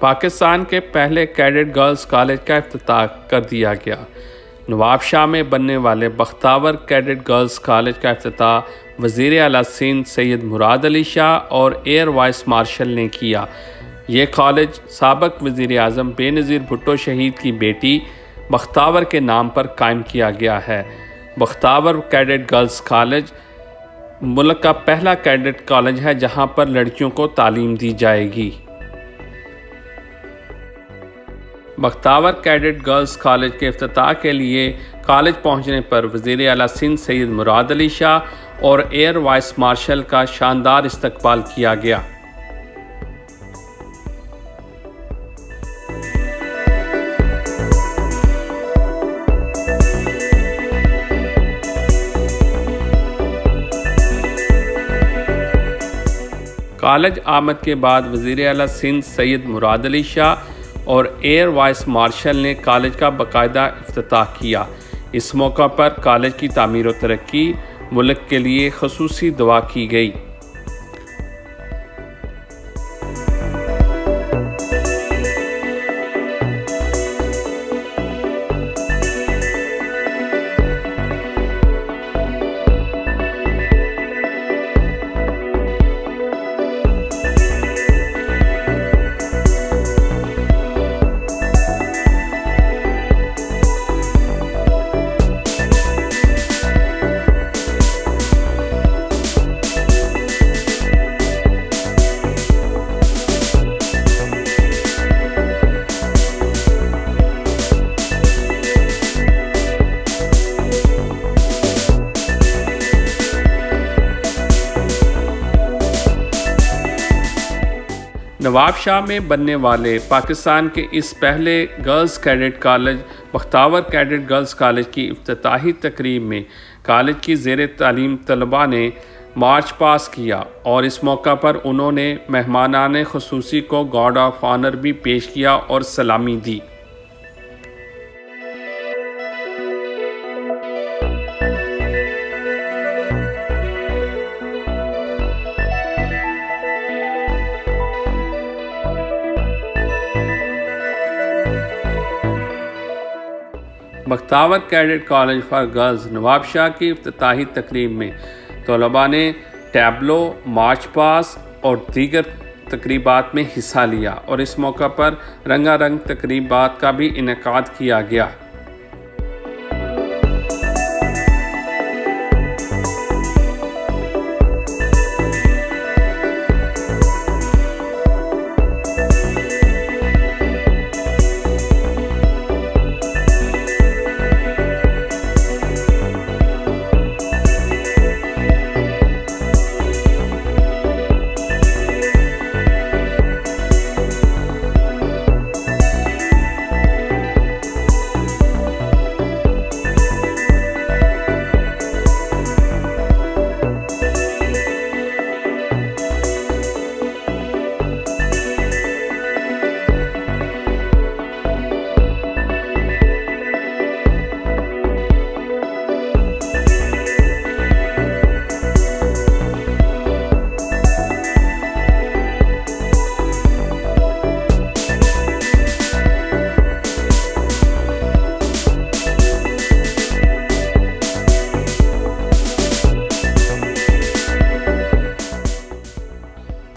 پاکستان کے پہلے cadet girls college کا افتتاح کر دیا گیا۔ نواب شاہ میں بننے والے بختاور کیڈٹ گرلز کالج کا افتتاح وزیر اعلیٰ سندھ سید مراد علی شاہ اور ایئر وائس مارشل نے کیا۔ یہ کالج سابق وزیر اعظم بے نظیر بھٹو شہید کی بیٹی بختاور کے نام پر قائم کیا گیا ہے۔ بختاور کیڈٹ گرلز کالج ملک کا پہلا کیڈٹ کالج ہے جہاں پر لڑکیوں کو تعلیم دی جائے گی۔ بختاور کیڈٹ گرلز کالج کے افتتاح کے لیے کالج پہنچنے پر وزیر اعلیٰ سندھ سید مراد علی شاہ اور ایئر وائس مارشل کا شاندار استقبال کیا گیا۔ کالج آمد کے بعد وزیر اعلیٰ سندھ سید مراد علی شاہ اور ایئر وائس مارشل نے کالج کا باقاعدہ افتتاح کیا۔ اس موقع پر کالج کی تعمیر و ترقی ملک کے لیے خصوصی دعا کی گئی۔ نواب شاہ میں بننے والے پاکستان کے اس پہلے گرلز کیڈٹ کالج بختاور کیڈٹ گرلز کالج کی افتتاحی تقریب میں کالج کی زیر تعلیم طلباء نے مارچ پاس کیا اور اس موقع پر انہوں نے مہمانان خصوصی کو گارڈ آف آنر بھی پیش کیا اور سلامی دی۔ بختاور کیڈٹ کالج فار گرلز نواب شاہ کی افتتاحی تقریب میں طلباء نے ٹیبلو، مارچ پاس اور دیگر تقریبات میں حصہ لیا اور اس موقع پر رنگا رنگ تقریبات کا بھی انعقاد کیا گیا۔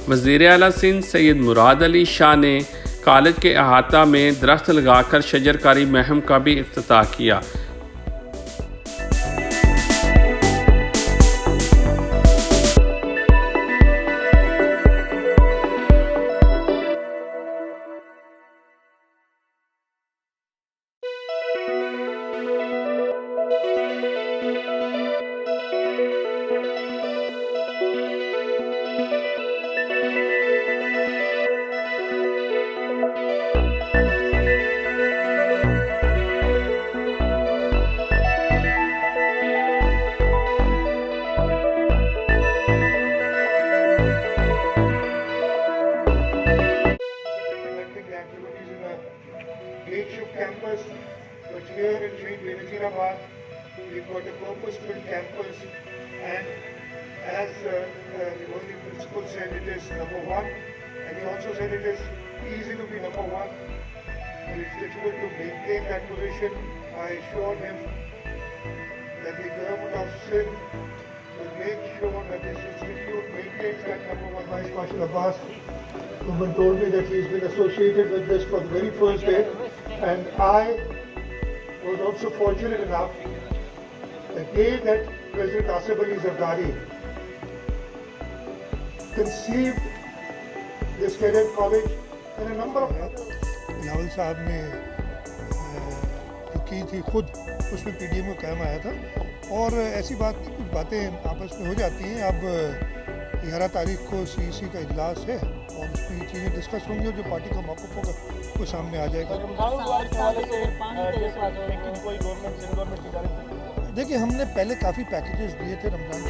وزیر اعلیٰ سندھ سید مراد علی شاہ نے کالج کے احاطہ میں درخت لگا کر شجرکاری مہم کا بھی افتتاح کیا۔ campus, but here in Shahid Benazirabad, we've got a purpose-built campus, and as the principal said, it is number one, and he also said it is easy to be number one, and it's difficult to maintain that position. I assured him that the government of Sindh will make sure that this institute maintains that number one. Vice Marshal Abbas, who told me that he's been associated with this for the very first day, and I was also fortunate enough, the day that President Asif Ali Zardari conceived this cadet college and a number of Bilawal साहब ने जो की थी खुद, उसमें PDM का कायम आया था, और ऐसी बात कुछ बातें आपस में हो जाती हैं. अब 11 तारीख को सीईसी का इजलास है और उसमें ये चीज़ें डिस्कस होंगी और जो पार्टी का मौक़िफ़ होगा वो सामने आ जाएगा. देखिए, हमने पहले काफ़ी पैकेजेस दिए थे Ramzan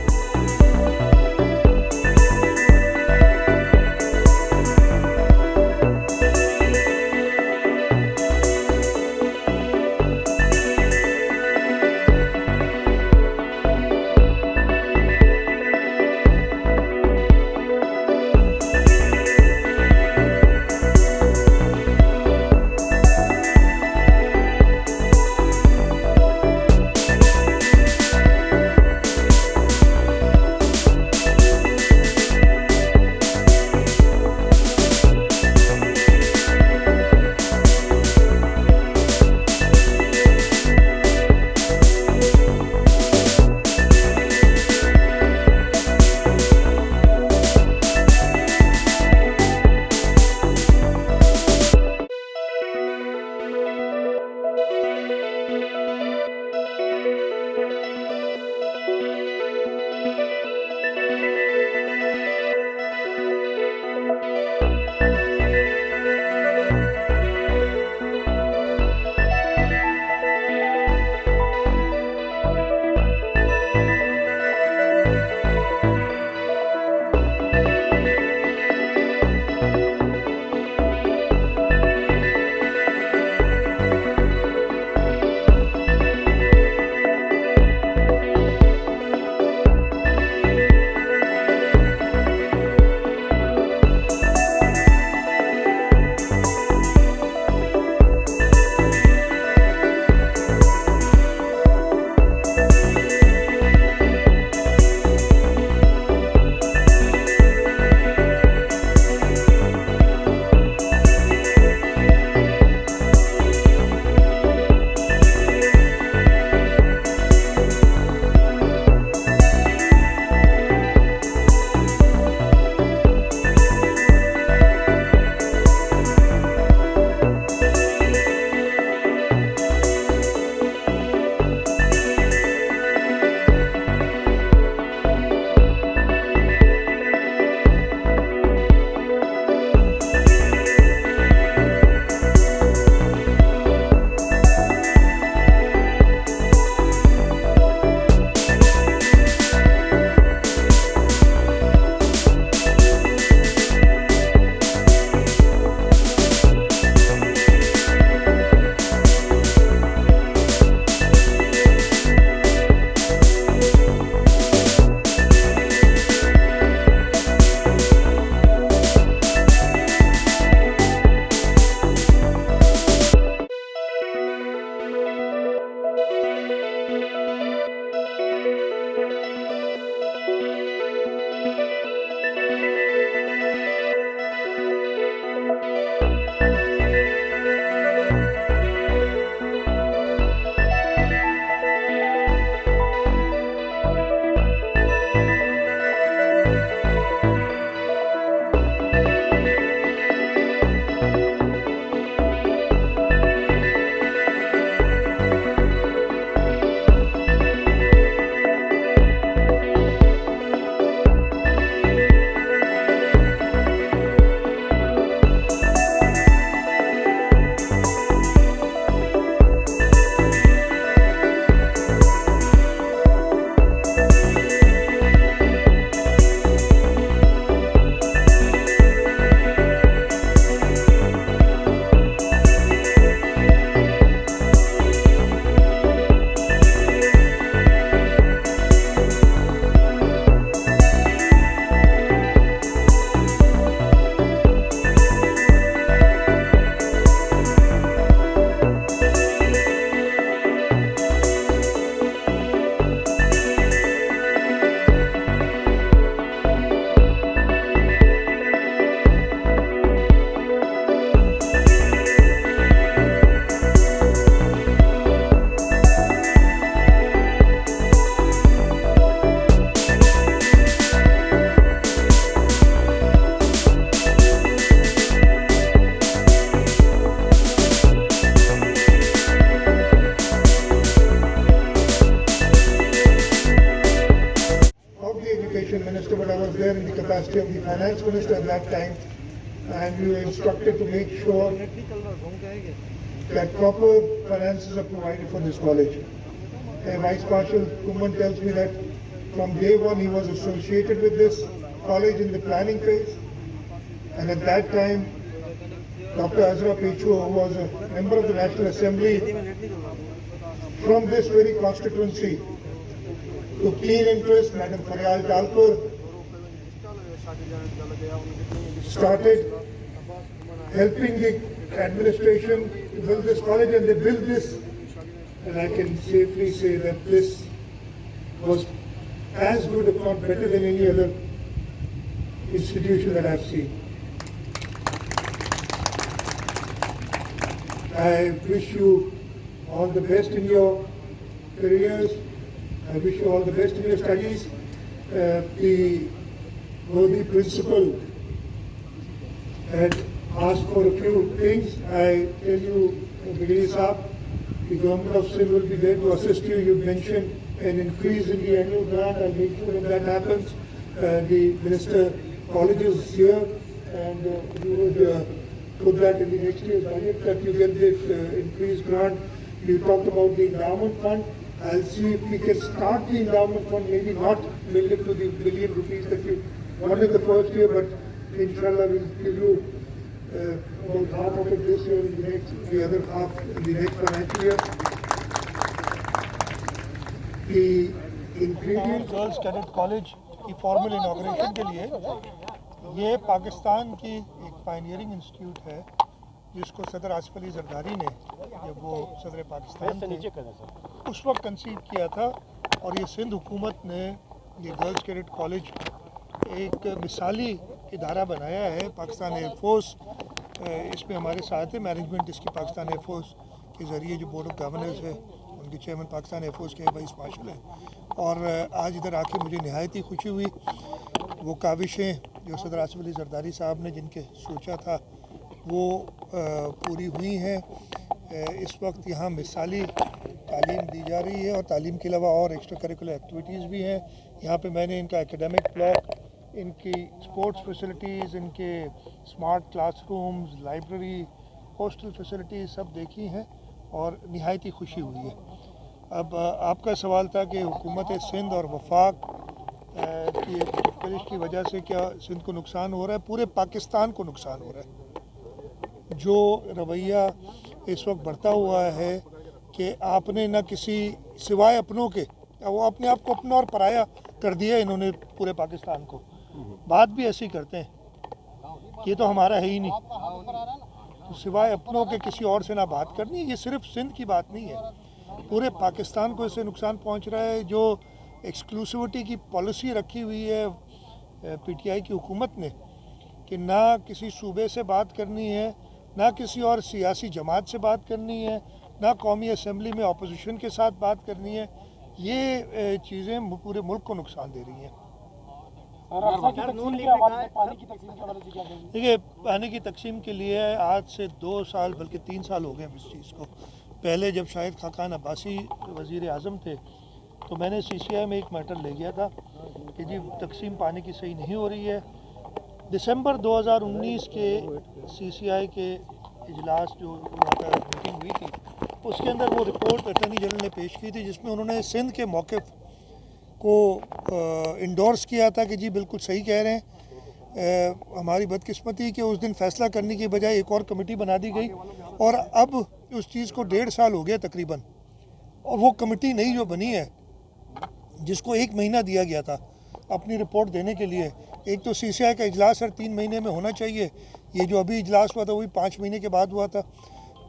Ministry of the Finance Minister at that time, and we were instructed to make sure that proper finances are provided for this college. Vice Marshal Kuman tells me that from day one he was associated with this college in the planning phase, and at that time Dr. Azra Pechu, who was a member of the National Assembly from this very constituency, took keen interest. Madam Faryal Talpur started helping the administration to build this college, and they built this, and I can safely say that this was as good, if not better, than any other institution that I've seen. I wish you all the best in your careers. I wish you all the best in your studies. The worthy principal had asked for a few things. I tell you, Brigadier Saab, the government of Sindh will be there to assist you. You mentioned an increase in the annual grant. I'll make sure that hapens. The Minister College is here, and you would put that in the next year's budget, that you get this increased grant. You talked about the endowment fund. I'll see if we can start the endowment fund, maybe not build it to the billion rupees that you wanted the first year, but inshallah we'll give you about half of it this year, the other half in the next financial year. The ingredient girls cadet college की formal inauguration के लिए ये पाकिस्तान की एक pioneering institute है जिसको सदर आसिफ अली जरदारी ने, जब वो सदर पाकिस्तान थे, उस वक्त कंसीव किया था। और ये सिंध हुकूमत ने ये गर्ल्स कैडेट कॉलेज एक मिसाली इदारा बनाया है। पाकिस्तान एयरफोर्स इसमें हमारे साथ है, मैनेजमेंट इसकी पाकिस्तान एयरफोर्स के ज़रिए जो बोर्ड ऑफ गवर्नर्स है उनके चेयरमैन पाकिस्तान एयरफोर्स के वाइस मार्शल हैं। और आज इधर आके मुझे नहायत ही खुशी हुई। वो काविशें जो सदर आसिफ अली जरदारी साहब ने जिनके सोचा था वो पूरी हुई हैं। इस वक्त यहाँ मिसाली तालीम दी जा रही है और तालीम के अलावा और एक्स्ट्रा करिकुलर एक्टिविटीज़ भी हैं। यहाँ पे मैंने इनका एकेडमिक ब्लॉक, इनकी स्पोर्ट्स फैसिलिटीज़, इनके smart classrooms, library, hostel facilities सब देखी हैं और नहायत ही खुशी हुई है। अब आपका सवाल था कि हुकूमत सिंध और वफाक की बारिश की वजह से क्या सिंध को नुकसान हो रहा है? पूरे पाकिस्तान को नुकसान हो रहा है। जो रवैया इस वक्त बढ़ता हुआ है कि आपने न किसी सिवाय अपनों के, वो अपने आप को अपना और पराया कर दिया इन्होंने पूरे पाकिस्तान को। बात भी ऐसी करते हैं, ये तो हमारा है ही नहीं, तो सिवाय अपनों के किसी और से ना बात करनी। ये सिर्फ सिंध की बात नहीं है, पूरे पाकिस्तान को इससे नुकसान पहुंच रहा है। जो एक्सक्लूसिविटी की पॉलिसी रखी हुई है पीटीआई की हुकूमत ने कि ना किसी सूबे से बात करनी है, ना किसी और सियासी जमात से बात करनी है, ना कौमी असम्बली में अपोजिशन के साथ बात करनी है, ये चीज़ें पूरे मुल्क को नुकसान दे रही हैं। देखिए, पानी की तकसीम के लिए आज से 2 साल बल्कि 3 साल हो गए इस चीज़ को। पहले जब शाहिद खाकान अब्बासी वज़ीर आज़म थे तो मैंने CCI में एक मैटर ले गया था कि जी तकसीम पानी की सही नहीं हो रही है। दिसंबर 2019 के CCI के इजलास जो मीटिंग हुई थी उसके अंदर वो रिपोर्ट अटॉर्नी जनरल ने पेश की थी जिसमें उन्होंने सिंध के मौक़िफ़ को इंडोर्स किया था कि जी बिल्कुल सही कह रहे हैं। हमारी बदकिस्मती कि उस दिन फ़ैसला करने की बजाय एक और कमेटी बना दी गई और अब उस चीज़ को 1.5 साल हो गया तकरीबन, और वो कमेटी नई जो बनी है जिसको 1 महीना दिया गया था अपनी रिपोर्ट देने के लिए। एक तो CCI का इजलास हर 3 महीने में होना चाहिए, ये जो अभी इजलास हुआ था वही 5 महीने के बाद हुआ था।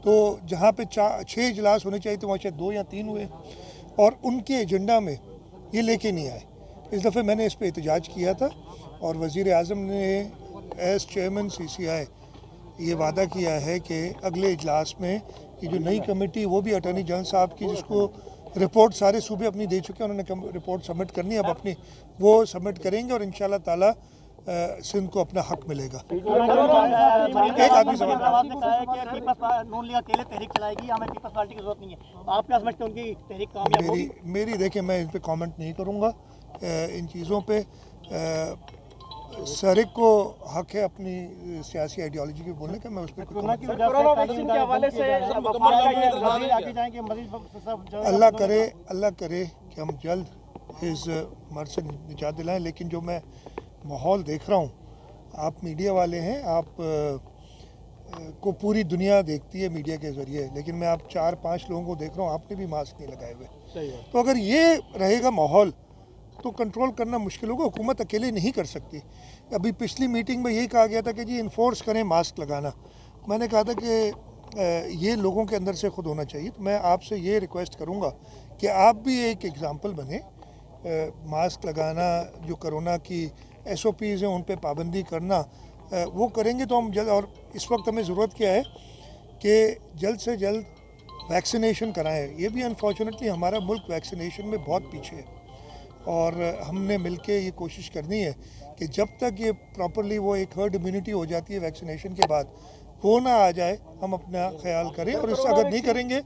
तो जहाँ पे 6 इजलास होने चाहिए थे वहाँ शायद 2 या 3 हुए और उनके एजेंडा में ये लेके नहीं आए। इस दफ़े मैंने इस पर एहतजाज किया था और वज़ीर आज़म ने एज चेयरमैन CCI ये वादा किया है कि अगले इजलास में ये जो नई कमेटी वो भी अटॉर्नी जनरल साहब की, जिसको रिपोर्ट सारे सूबे अपनी दे चुके हैं, उन्होंने रिपोर्ट सबमिट करनी है, अब अपनी वो सबमिट करेंगे और इंशाल्लाह ताला सिंध को अपना हक मिलेगा। एक आदमी सवाल मेरी देखिए, मैं इन पर कमेंट नहीं करूँगा इन चीज़ों पे। सर को हक है अपनी सियासी आइडियोलॉजी के बोलने का, मैं उस पर कोरोना की वजह से तालीम के हवाले से मजीद आगे जाएंगे, मजीद सब अल्लाह करे कि हम जल्द इस मर्ज से निजात दिलाएं। लेकिन जो मैं माहौल देख रहा हूँ, आप मीडिया वाले हैं, आप को पूरी दुनिया देखती है मीडिया के ज़रिए, लेकिन मैं आप 4-5 लोगों को देख रहा हूँ, आपने भी मास्क नहीं लगाए हुए। तो अगर ये रहेगा माहौल तो कंट्रोल करना मुश्किल होगा, हुकूमत अकेले नहीं कर सकती। अभी पिछली मीटिंग में यही कहा गया था कि जी इन्फोर्स करें मास्क लगाना। मैंने कहा था कि ये लोगों के अंदर से खुद होना चाहिए। तो मैं आपसे ये रिक्वेस्ट करूँगा कि आप भी एक एग्ज़ाम्पल बने, मास्क लगाना, जो कोरोना की SOPs हैं उन पर पाबंदी करना, वो करेंगे तो हम जल्द, और इस वक्त हमें ज़रूरत क्या है कि जल्द से जल्द वैक्सीनेशन कराएं। ये भी अनफॉर्चुनेटली हमारा मुल्क वैक्सीनेशन में बहुत पीछे है, और हमने मिलके ये कोशिश करनी है कि जब तक ये प्रॉपरली वो एक हर्ड इम्यूनिटी हो जाती है वैक्सीनेशन के बाद, वो ना आ जाए, हम अपना ख्याल करें। और इससे अगर नहीं करेंगे